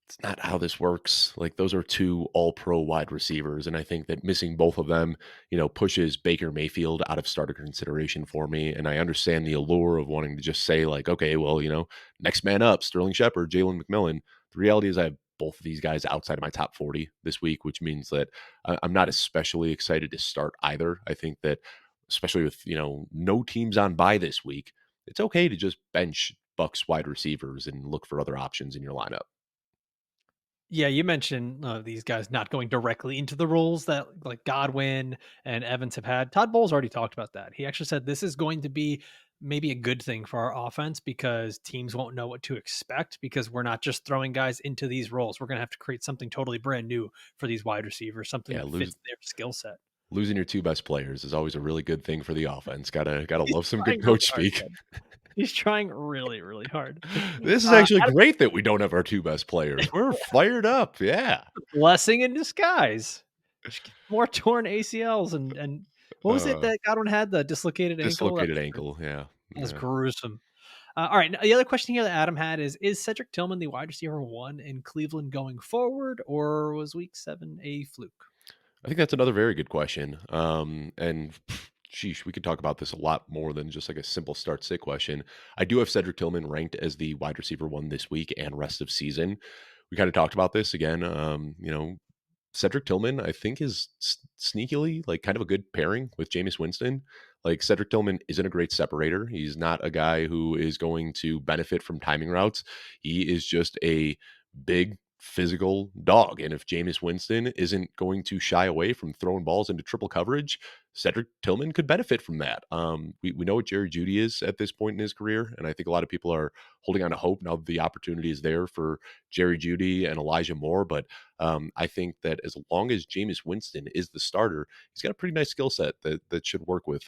Speaker 2: It's not how this works. Like those are two all pro wide receivers. And I think that missing both of them, pushes Baker Mayfield out of starter consideration for me. And I understand the allure of wanting to just say, like, okay, well, next man up, Sterling Shepard, Jalen McMillan. The reality is I have both of these guys outside of my top 40 this week, which means that I'm not especially excited to start either. I think that, especially with, no teams on bye this week, it's okay to just bench Bucks wide receivers and look for other options in your lineup.
Speaker 1: Yeah, you mentioned these guys not going directly into the roles that like Godwin and Evans have had. Todd Bowles already talked about that. He actually said this is going to be maybe a good thing for our offense because teams won't know what to expect because we're not just throwing guys into these roles. We're going to have to create something totally brand new for these wide receivers, something
Speaker 2: Yeah,
Speaker 1: that fits their skill set.
Speaker 2: losing your 2 best players is always a really good thing for the offense. Gotta
Speaker 1: He's
Speaker 2: love some good
Speaker 1: trying really
Speaker 2: coach
Speaker 1: hard,
Speaker 2: speak.
Speaker 1: man. He's trying really, really hard.
Speaker 2: This is actually
Speaker 1: Adam,
Speaker 2: great that we don't have our 2 best players. We're fired up, yeah.
Speaker 1: blessing in disguise. Just get more torn ACLs and what was it
Speaker 2: Uh,
Speaker 1: that Godwin had? The dislocated ankle?
Speaker 2: dislocated ankle, yeah,
Speaker 1: That was
Speaker 2: yeah.
Speaker 1: gruesome. All right, the other question here that Adam had is Cedric Tillman the wide receiver 1 in Cleveland going forward, or was week 7 a fluke?
Speaker 2: I think that's another very good question. And sheesh, we could talk about this a lot more than just like a simple start sit question. I do have Cedric Tillman ranked as the wide receiver 1 this week and rest of season. We kind of talked about this again. Cedric Tillman, I think, is sneakily like kind of a good pairing with Jameis Winston. Like Cedric Tillman isn't a great separator. He's not a guy who is going to benefit from timing routes. He is just a big physical dog. And if Jameis Winston isn't going to shy away from throwing balls into triple coverage, Cedric Tillman could benefit from that. We know what Jerry Judy is at this point in his career. And I think a lot of people are holding on to hope now that the opportunity is there for Jerry Judy and Elijah Moore. But I think that as long as Jameis Winston is the starter, he's got a pretty nice skill set that should work with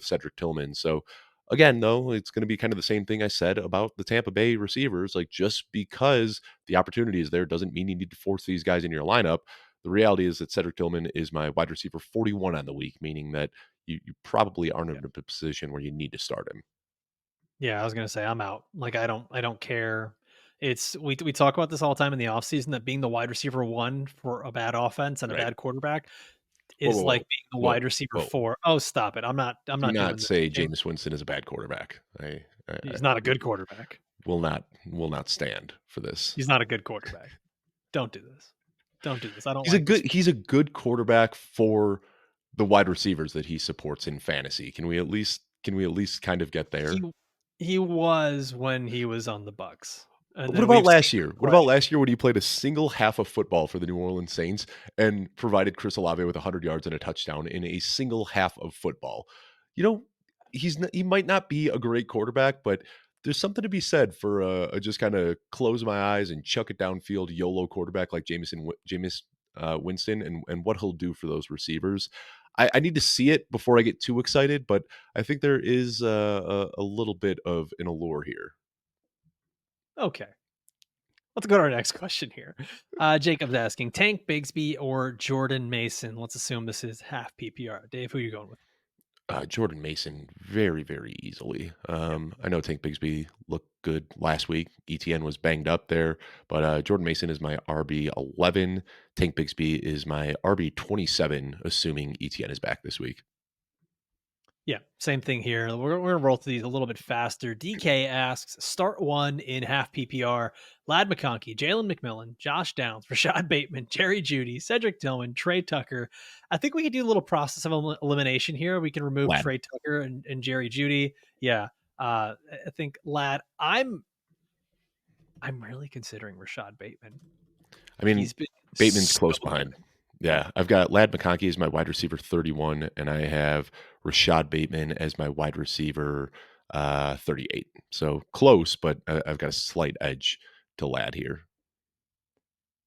Speaker 2: Cedric Tillman. So again, though, it's going to be kind of the same thing I said about the Tampa Bay receivers. Like just because the opportunity is there doesn't mean you need to force these guys in your lineup. The reality is that Cedric Tillman is my wide receiver 41 on the week, meaning that you probably aren't in a position where you need to start him.
Speaker 1: Yeah, I was gonna say I'm out. Like I don't care. It's we talk about this all the time in the offseason that being the wide receiver 1 for a bad offense and a
Speaker 2: Right.
Speaker 1: bad quarterback
Speaker 2: Whoa,
Speaker 1: is
Speaker 2: whoa,
Speaker 1: like
Speaker 2: whoa,
Speaker 1: being the
Speaker 2: whoa,
Speaker 1: wide receiver
Speaker 2: whoa.
Speaker 1: 4. Oh, stop it. I'm
Speaker 2: Do
Speaker 1: not
Speaker 2: not
Speaker 1: doing this.
Speaker 2: say Jameis Winston is a bad quarterback.
Speaker 1: He's not a good quarterback.
Speaker 2: Will not stand for this.
Speaker 1: He's not a good quarterback. Don't do this. Don't do this. I don't
Speaker 2: He's a
Speaker 1: like this.
Speaker 2: good he's a good quarterback for the wide receivers that he supports in fantasy. Can we at least kind of get
Speaker 1: He
Speaker 2: there?
Speaker 1: he was when he was on the Bucks. And
Speaker 2: What
Speaker 1: then
Speaker 2: about
Speaker 1: we've seen
Speaker 2: last
Speaker 1: him
Speaker 2: year? What
Speaker 1: play.
Speaker 2: about last year when he played a single half of football for the New Orleans Saints and provided Chris Olave with 100 yards and a touchdown in a single half of football? You know, he might not be a great quarterback, but there's something to be said for a just kind of close my eyes and chuck it downfield YOLO quarterback like Jameis Winston and what he'll do for those receivers. I need to see it before I get too excited, but I think there is a little bit of an allure here.
Speaker 1: Okay. Let's go to our next question here. Jacob's asking Tank Bigsby or Jordan Mason. Let's assume this is half PPR. Dave, who are you going with?
Speaker 2: Jordan Mason very, very easily.
Speaker 1: Yep.
Speaker 2: I know Tank Bigsby looked good last week. ETN was banged up there, but Jordan Mason is my RB 11. Tank Bigsby is my RB 27, assuming ETN is back this week.
Speaker 1: Yeah, same thing here. We're going to roll through these a little bit faster. DK asks, start one in half PPR. Lad McConkey, Jalen McMillan, Josh Downs, Rashad Bateman, Jerry Judy, Cedric Tillman, Trey Tucker. I think we could do a little process of elimination here. We can remove
Speaker 2: Lad.
Speaker 1: Trey Tucker and Jerry Judy. Yeah. I think Lad, I'm really considering Rashad Bateman.
Speaker 2: I mean,
Speaker 1: He's been
Speaker 2: Bateman's
Speaker 1: so
Speaker 2: close
Speaker 1: good.
Speaker 2: behind.
Speaker 1: Yeah.
Speaker 2: Yeah, I've got Lad McConkey as my wide receiver 31, and I have Rashad Bateman as my wide receiver 38. So close, but I've got a slight edge to Lad here.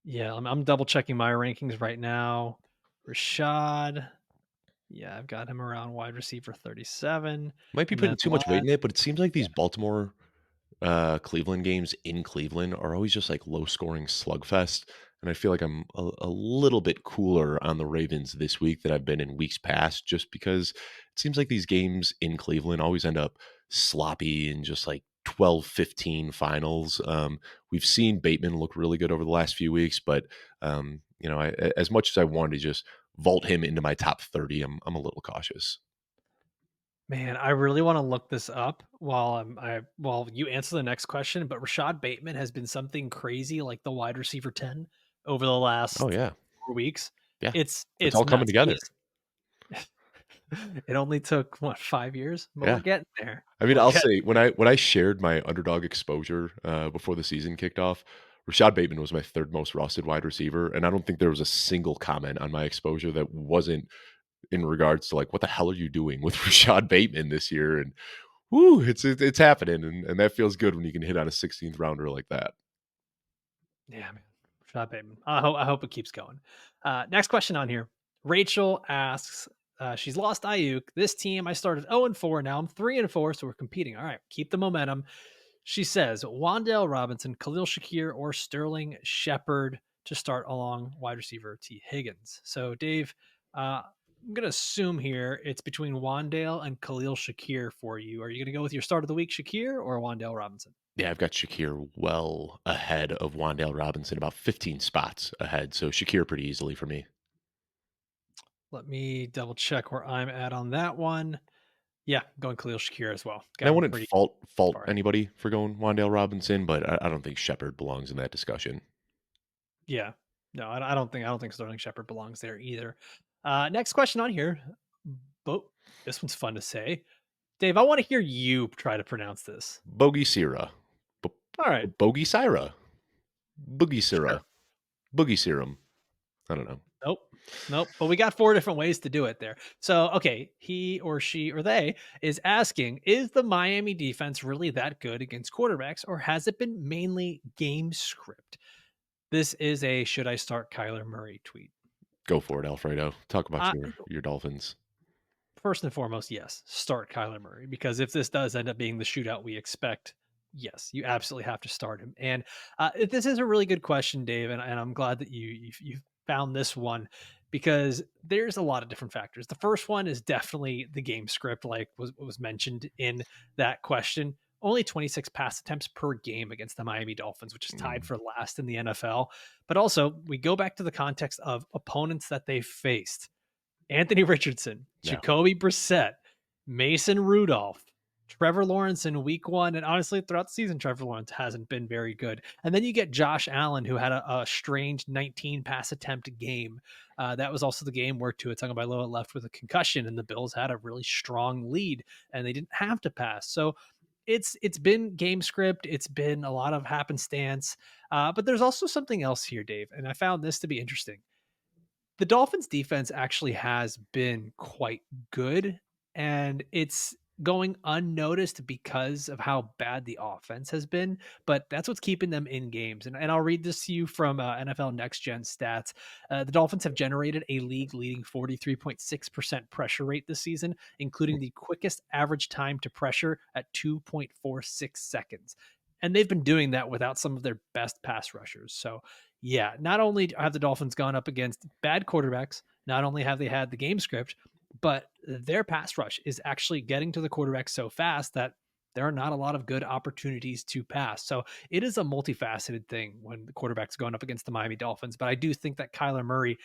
Speaker 1: Yeah, I'm double checking my rankings right now. Rashad, yeah, I've got him around wide receiver 37,
Speaker 2: Might be
Speaker 1: and then
Speaker 2: putting too much weight
Speaker 1: Lad,
Speaker 2: in it, but it seems like
Speaker 1: yeah,
Speaker 2: these Baltimore Cleveland games in Cleveland are always just like low scoring slugfest. And I feel like I'm a little bit cooler on the Ravens this week than I've been in weeks past, just because it seems like these games in Cleveland always end up sloppy and just like 12-15 finals. We've seen Bateman look really good over the last few weeks, but as much as I wanted to just vault him into my top 30, I'm a little cautious.
Speaker 1: man, I really want to look this up while while you answer the next question. But Rashad Bateman has been something crazy like the wide receiver 10 over the
Speaker 2: Oh
Speaker 1: last
Speaker 2: yeah,
Speaker 1: 4 weeks.
Speaker 2: yeah, it's
Speaker 1: It's
Speaker 2: all coming
Speaker 1: nuts. He
Speaker 2: together.
Speaker 1: is. It only took what 5 years, but we're
Speaker 2: Yeah.
Speaker 1: getting there.
Speaker 2: I mean,
Speaker 1: We're
Speaker 2: I'll
Speaker 1: getting
Speaker 2: say when I shared my underdog exposure before the season kicked off, Rashad Bateman was my third most rostered wide receiver, and I don't think there was a single comment on my exposure that wasn't in regards to like, what the hell are you doing with Rashad Bateman this year? And whoo, it's happening, and that feels good when you can hit on a 16th rounder like that.
Speaker 1: Yeah, man. Rashad Bateman. I hope it keeps going. Next question on here. Rachel asks, she's lost Ayuk. This team, I started 0-4. Now I'm 3-4. So we're competing. All right. Keep the momentum. She says Wandale Robinson, Khalil Shakir, or Sterling Shepard to start along wide receiver T. Higgins. So, Dave, I'm going to assume here it's between Wandale and Khalil Shakir for you. Are you going to go with your start of the week, Shakir, or Wandale Robinson?
Speaker 2: Yeah, I've got Shakir well ahead of Wandale Robinson, about 15 spots ahead. So Shakir pretty easily for me.
Speaker 1: Let me double check where I'm at on that one. Yeah, going Khalil Shakir as well.
Speaker 2: And I
Speaker 1: Got him
Speaker 2: wouldn't
Speaker 1: pretty
Speaker 2: fault
Speaker 1: far ahead.
Speaker 2: anybody for going Wandale Robinson, but I don't think Shepard belongs in that discussion.
Speaker 1: Yeah. No, I don't think Sterling Shepard belongs there either. Next question on here. But this one's fun to say. Dave, I want to hear you try to pronounce this.
Speaker 2: Bogey Sira. B-
Speaker 1: All right.
Speaker 2: Bogey Sira. Boogie
Speaker 1: Sure.
Speaker 2: Sira. Boogie Serum. I don't know.
Speaker 1: Nope. Nope. But we got four different ways to do it there. So, okay, he or she or they is asking, is the Miami defense really that good against quarterbacks, or has it been mainly game script? This is a should I start Kyler Murray tweet.
Speaker 2: Go for it, Alfredo. Talk about
Speaker 1: Uh,
Speaker 2: your Dolphins.
Speaker 1: First and foremost, yes, start Kyler Murray, because if this does end up being the shootout we expect, yes, you absolutely have to start him. And this is a really good question, Dave, and I'm glad that you found this one, because there's a lot of different factors. The first one is definitely the game script, like was mentioned in that question. Only 26 pass attempts per game against the Miami Dolphins, which is tied
Speaker 2: Mm,
Speaker 1: for last in the NFL. But also, we go back to the context of opponents that they faced. Anthony Richardson,
Speaker 2: yeah.
Speaker 1: Jacoby Brissett, Mason Rudolph, Trevor Lawrence in week one. And honestly, throughout the season, Trevor Lawrence hasn't been very good. And then you get Josh Allen, who had a strange 19 pass attempt game. That was also the game where Tua Tagovailoa left with a concussion, and the Bills had a really strong lead, and they didn't have to pass. So it's been game script, it's been a lot of happenstance, but there's also something else here, Dave, and I found this to be interesting. The Dolphins defense actually has been quite good, and it's going unnoticed because of how bad the offense has been, but that's what's keeping them in games. And I'll read this to you from NFL Next Gen Stats. The Dolphins have generated a league leading 43.6% pressure rate this season, including the quickest average time to pressure at 2.46 seconds. And they've been doing that without some of their best pass rushers. So yeah, not only have the Dolphins gone up against bad quarterbacks, not only have they had the game script, but their pass rush is actually getting to the quarterback so fast that there are not a lot of good opportunities to pass. So it is a multifaceted thing when the quarterback's going up against the Miami Dolphins. But I do think that Kyler Murray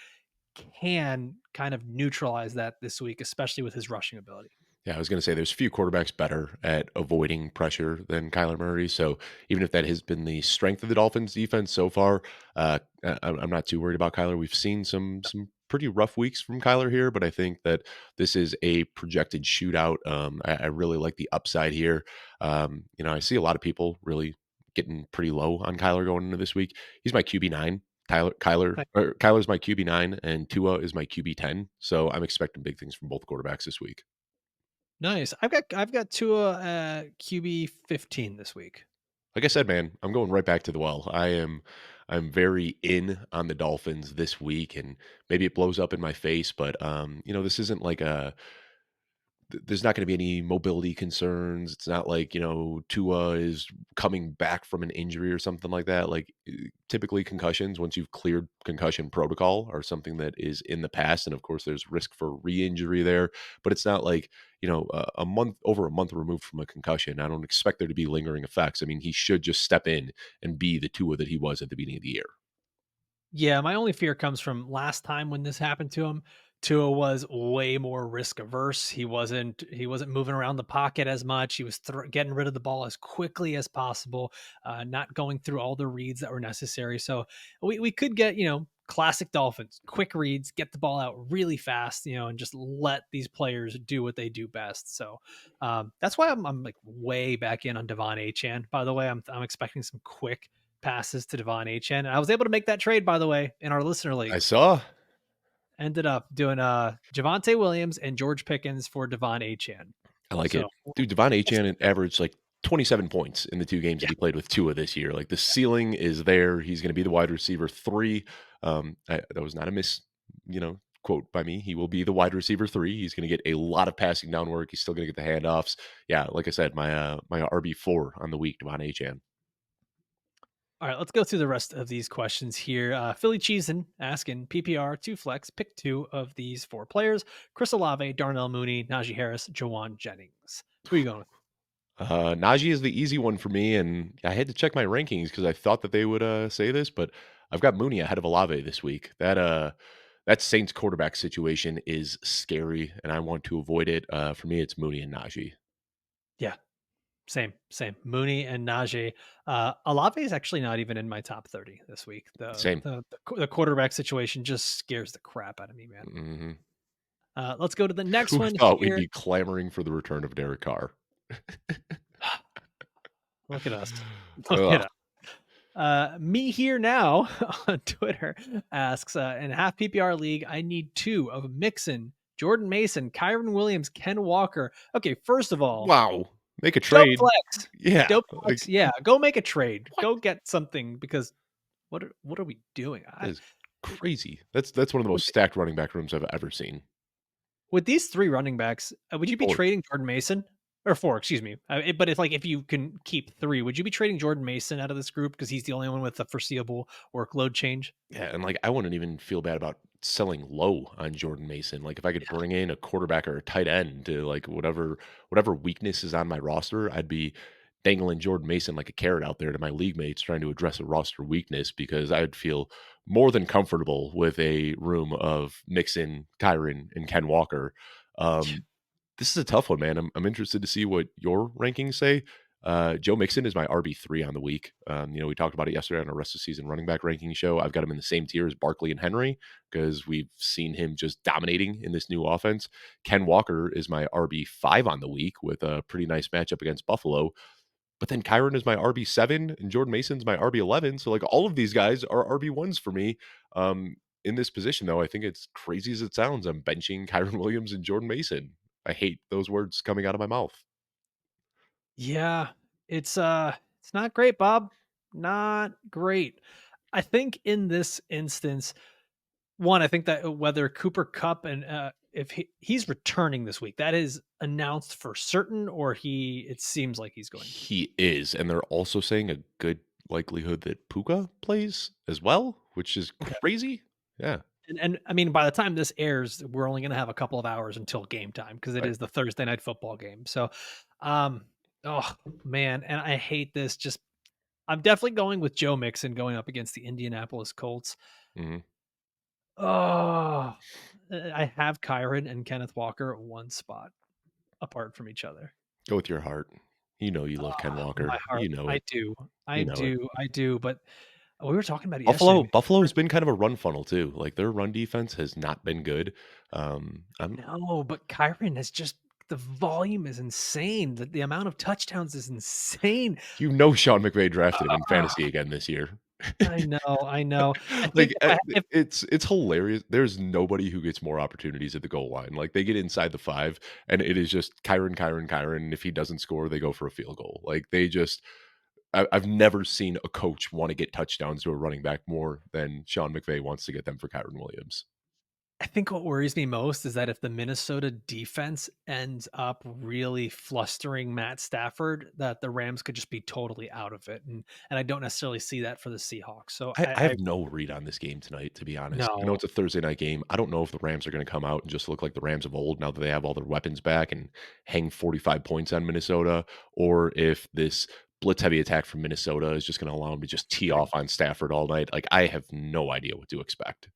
Speaker 1: can kind of neutralize that this week, especially with his rushing ability.
Speaker 2: Yeah, I was going to say there's few quarterbacks better at avoiding pressure than Kyler Murray. So even if that has been the strength of the Dolphins defense so far, I'm not too worried about Kyler. We've seen some pretty rough weeks from Kyler here, but I think that this is a projected shootout. I really like the upside here. I see a lot of people really getting pretty low on Kyler going into this week. He's my QB9. Kyler's my QB9 and Tua is my QB10. So I'm expecting big things from both quarterbacks this week.
Speaker 1: Nice. I've got Tua QB 15 this week.
Speaker 2: Like I said, man, I'm going right back to the well. I'm very in on the Dolphins this week, and maybe it blows up in my face, but this isn't like there's not going to be any mobility concerns. It's not like, Tua is coming back from an injury or something like that. Like typically concussions, once you've cleared concussion protocol, are something that is in the past. And of course, there's risk for re injury there, but it's not like, over a month removed from a concussion. I don't expect there to be lingering effects. I mean, he should just step in and be the Tua that he was at the beginning of the year.
Speaker 1: Yeah, my only fear comes from last time when this happened to him. Tua was way more risk averse. He wasn't moving around the pocket as much. He was getting rid of the ball as quickly as possible, not going through all the reads that were necessary. So we could get classic Dolphins, quick reads, get the ball out really fast, and just let these players do what they do best. So that's why I'm like way back in on Devon Achan. By the way, I'm expecting some quick passes to Devon Achan. And I was able to make that trade, by the way, in our listener
Speaker 2: I
Speaker 1: league.
Speaker 2: saw.
Speaker 1: Ended up doing Javonte Williams and George Pickens for Devon Achan.
Speaker 2: I like
Speaker 1: So
Speaker 2: it. Dude, Devon
Speaker 1: we'll see.
Speaker 2: Achane averaged like 27 points in the 2 games that
Speaker 1: Yeah.
Speaker 2: he played with Tua this year. Like the ceiling is there. He's going to be the wide receiver 3. That was not a quote by me. He will be the wide receiver 3. He's going to get a lot of passing down work. He's still going to get the handoffs. Yeah, like I said, my RB4 on the week, Devon Achane.
Speaker 1: All right, let's go through the rest of these questions here. Philly Cheesin asking PPR two flex, pick two of these four players: Chris Olave, Darnell Mooney, Najee Harris, Jawan Jennings. Who are you going with?
Speaker 2: Najee is the easy one for me, and I had to check my rankings because I thought that they would say this, but I've got Mooney ahead of Olave this week. That Saints quarterback situation is scary, and I want to avoid it. For me, it's Mooney and Najee.
Speaker 1: Yeah, same. Mooney and Najee. Olave is actually not even in my top 30 this week. The
Speaker 2: Same.
Speaker 1: the quarterback situation just scares the crap out of me, man.
Speaker 2: Hmm.
Speaker 1: Let's go to the next
Speaker 2: Who
Speaker 1: one
Speaker 2: thought we'd
Speaker 1: here.
Speaker 2: be clamoring for the return of Derek Carr?
Speaker 1: Look at us. Look at
Speaker 2: Ugh.
Speaker 1: us. Me here now on Twitter asks, in a half PPR league, I need two of Mixon, Jordan Mason, Kyron Williams, Ken Walker. Okay, first of all,
Speaker 2: Wow. Make a
Speaker 1: dope
Speaker 2: trade.
Speaker 1: flex.
Speaker 2: Yeah.
Speaker 1: Dope
Speaker 2: Like,
Speaker 1: flex. Yeah, go make a trade.
Speaker 2: what?
Speaker 1: Go get something because what are we doing?
Speaker 2: That is crazy. That's one of the
Speaker 1: With,
Speaker 2: most stacked running back rooms I've ever seen.
Speaker 1: with these three running backs, would you be
Speaker 2: 4.
Speaker 1: trading Jordan Mason? Or four, excuse me. But if you can keep three, would you be trading Jordan Mason out of this group because he's the only one with a foreseeable workload change?
Speaker 2: Yeah, and, like, I wouldn't even feel bad about selling low on Jordan Mason. Like, if I could bring in a quarterback or a tight end to, like, whatever weakness is on my roster, I'd be dangling Jordan Mason like a carrot out there to my league mates trying to address a roster weakness because I'd feel more than comfortable with a room of Mixon, Kyron, and Ken Walker. Um, this is a tough one, man. I'm interested to see what your rankings say. Joe Mixon is my RB3 on the week. We talked about it yesterday on our rest of season running back ranking show. I've got him in the same tier as Barkley and Henry because we've seen him just dominating in this new offense. Ken Walker is my RB5 on the week with a pretty nice matchup against Buffalo. But then Kyron is my RB7 and Jordan Mason's my RB11. So, like, all of these guys are RB1s for me. In this position, though, I think it's crazy as it sounds. I'm benching Kyron Williams and Jordan Mason. I hate those words coming out of my mouth.
Speaker 1: Yeah, it's not great, Bob. Not great. I think in this instance, one, I think that whether Cooper Cup and if he's returning this week, that is announced for certain, or it seems like he's going to.
Speaker 2: He is, and they're also saying a good likelihood that Puka plays as well, which is
Speaker 1: Okay.
Speaker 2: crazy. Yeah,
Speaker 1: And I mean, by the time this airs, we're only going to have a couple of hours until game time because it
Speaker 2: right.
Speaker 1: is the Thursday night football game. So, um, oh man, and I hate this. Just I'm definitely going with Joe Mixon going up against the Indianapolis Colts.
Speaker 2: Mhm.
Speaker 1: Oh, I have Kyron and Kenneth Walker at one spot apart from each other.
Speaker 2: Go with your heart. You know you love Ken
Speaker 1: My
Speaker 2: Walker.
Speaker 1: heart,
Speaker 2: You know
Speaker 1: I
Speaker 2: it.
Speaker 1: do, I
Speaker 2: You know it.
Speaker 1: do, I do. But we were talking about it yesterday. I
Speaker 2: Buffalo
Speaker 1: mean,
Speaker 2: Buffalo's been kind of a run funnel too. Like, their run defense has not been good. I'm
Speaker 1: no, but Kyron has just the volume is insane. The amount of touchdowns is insane.
Speaker 2: Sean McVay drafted him in
Speaker 1: Ah,
Speaker 2: fantasy again this year.
Speaker 1: I know, I know. I think
Speaker 2: Like,
Speaker 1: if I if
Speaker 2: it's hilarious. There's nobody who gets more opportunities at the goal line. Like, they get inside the 5, and it is just Kyron, Kyron, Kyron, and if he doesn't score, they go for a field goal. Like, I've never seen a coach wanna get touchdowns to a running back more than Sean McVay wants to get them for Kyron Williams.
Speaker 1: I think what worries me most is that if the Minnesota defense ends up really flustering Matt Stafford, that the Rams could just be totally out of it, and I don't necessarily see that for the Seahawks. So
Speaker 2: I
Speaker 1: I
Speaker 2: have no read on this game tonight, to be honest. I know
Speaker 1: no,
Speaker 2: it's a Thursday night game. I don't know if the Rams are gonna come out and just look like the Rams of old now that they have all their weapons back and hang 45 points on Minnesota, or if this blitz heavy attack from Minnesota is just gonna allow them to just tee off on Stafford all night. Like, I have no idea what to expect.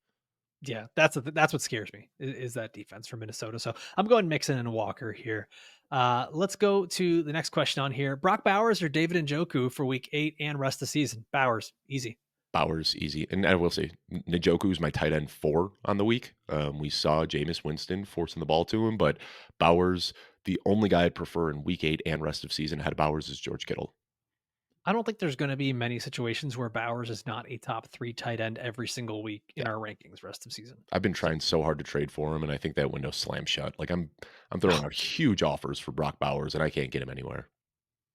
Speaker 1: yeah, that's what scares me is that defense for Minnesota. So I'm going Mixon and Walker here. Let's go to the next question on here. Brock Bowers or David Njoku for week 8 and rest of the season? Bowers, easy.
Speaker 2: Bowers, easy. And I will say, Njoku is my tight end 4 on the week. We saw Jameis Winston forcing the ball to him, but Bowers, the only guy I'd prefer in week 8 and rest of season ahead of Bowers is George Kittle.
Speaker 1: I don't think there's going to be many situations where Bowers is not a top 3 tight end every single week in
Speaker 2: Yeah.
Speaker 1: our rankings rest of season.
Speaker 2: I've been
Speaker 1: So
Speaker 2: trying so hard to trade for him, and I think that window slammed shut. Like, I'm throwing out huge offers for Brock Bowers, and I can't get him anywhere.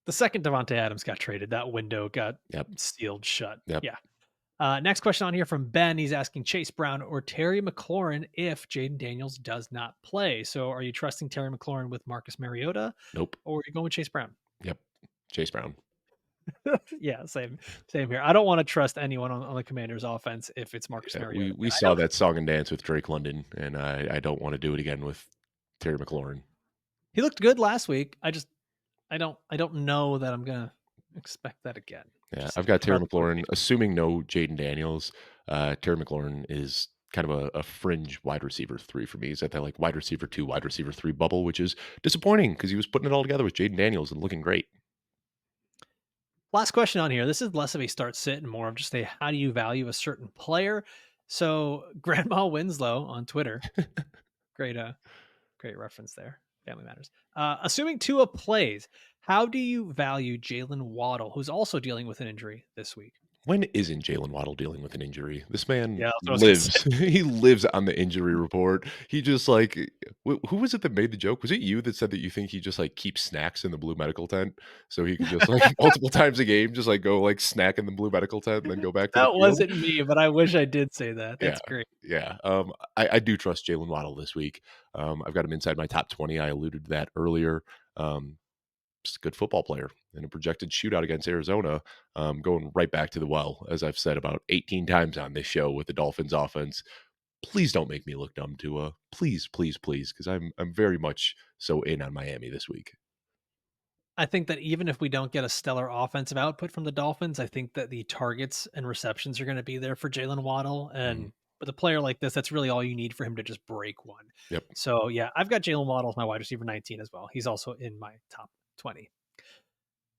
Speaker 1: the second Devontae Adams got traded, that window got
Speaker 2: Yep.
Speaker 1: sealed shut.
Speaker 2: Yep.
Speaker 1: Yeah. Next question on here from Ben. He's asking Chase Brown or Terry McLaurin if Jaden Daniels does not play. So are you trusting Terry McLaurin with Marcus Mariota
Speaker 2: Nope.
Speaker 1: or are you going with Chase Brown?
Speaker 2: Yep. Chase Brown.
Speaker 1: Yeah, same here. I don't want to trust anyone on the Commanders offense if it's Marcus
Speaker 2: Yeah,
Speaker 1: Mariota.
Speaker 2: we
Speaker 1: I
Speaker 2: saw
Speaker 1: know
Speaker 2: that song and dance with Drake London, and I don't wanna do it again with Terry McLaurin.
Speaker 1: he looked good last week. I don't know that I'm gonna expect that again.
Speaker 2: Yeah,
Speaker 1: Just
Speaker 2: I've got Terry McLaurin.
Speaker 1: trustworthy.
Speaker 2: Assuming no Jaden Daniels, Terry McLaurin is kind of a fringe wide receiver 3 for me. He's at that, like, wide receiver 2, wide receiver 3 bubble, which is disappointing because he was putting it all together with Jaden Daniels and looking great.
Speaker 1: Last question on here. This is less of a start sit and more of just a how do you value a certain player. So Grandma Winslow on Twitter, great great reference there. Family matters. Assuming Tua plays, how do you value Jalen Waddle, who's also dealing with an injury this week?
Speaker 2: When isn't Jalen Waddle dealing with an injury? This man
Speaker 1: Yeah, that's what I was gonna
Speaker 2: lives.
Speaker 1: say.
Speaker 2: He lives on the injury report. He just, like, who was it that made the joke? Was it you that said that you think he just, like, keeps snacks in the blue medical tent so he could just, like, multiple times a game, just, like, go, like, snack in the blue medical tent and then go back to the
Speaker 1: That
Speaker 2: field?
Speaker 1: wasn't me, but I wish I did say that.
Speaker 2: Yeah,
Speaker 1: That's great.
Speaker 2: yeah. I do trust Jalen Waddle this week. I've got him inside my top 20. I alluded to that earlier. Um, just a good football player in a projected shootout against Arizona. Going right back to the well, as I've said about 18 times on this show with the Dolphins offense. Please don't make me look dumb, Tua. Please, please, please, because I'm very much so in on Miami this week.
Speaker 1: I think that even if we don't get a stellar offensive output from the Dolphins, I think that the targets and receptions are going to be there for Jalen Waddle.
Speaker 2: Mhm.
Speaker 1: And with a player like this, that's really all you need for him to just break one.
Speaker 2: Yep.
Speaker 1: So yeah, I've got Jalen Waddle as my wide receiver 19 as well. He's also in my top 20.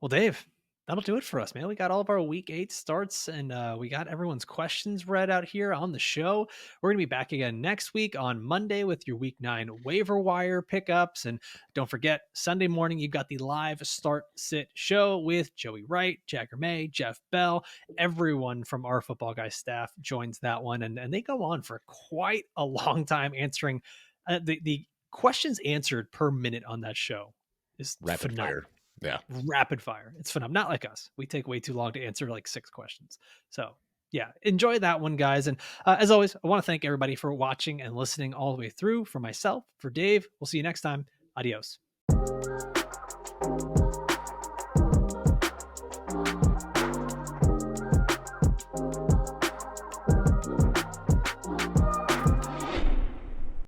Speaker 1: Well, Dave, that'll do it for us, man. We got all of our week 8 starts and we got everyone's questions read out here on the show. We're going to be back again next week on Monday with your week 9 waiver wire pickups. And don't forget, Sunday morning, you've got the live start sit show with Joey Wright, Jagger May, Jeff Bell. Everyone from our Football Guy staff joins that one. And they go on for quite a long time answering the questions answered per minute on that show is
Speaker 2: Rapid fire.
Speaker 1: phenomenal.
Speaker 2: Yeah.
Speaker 1: Rapid fire. It's phenomenal. Not like us. We take way too long to answer like 6 questions. So, yeah, enjoy that one, guys. And as always, I want to thank everybody for watching and listening all the way through. For myself, for Dave, we'll see you next time. Adios.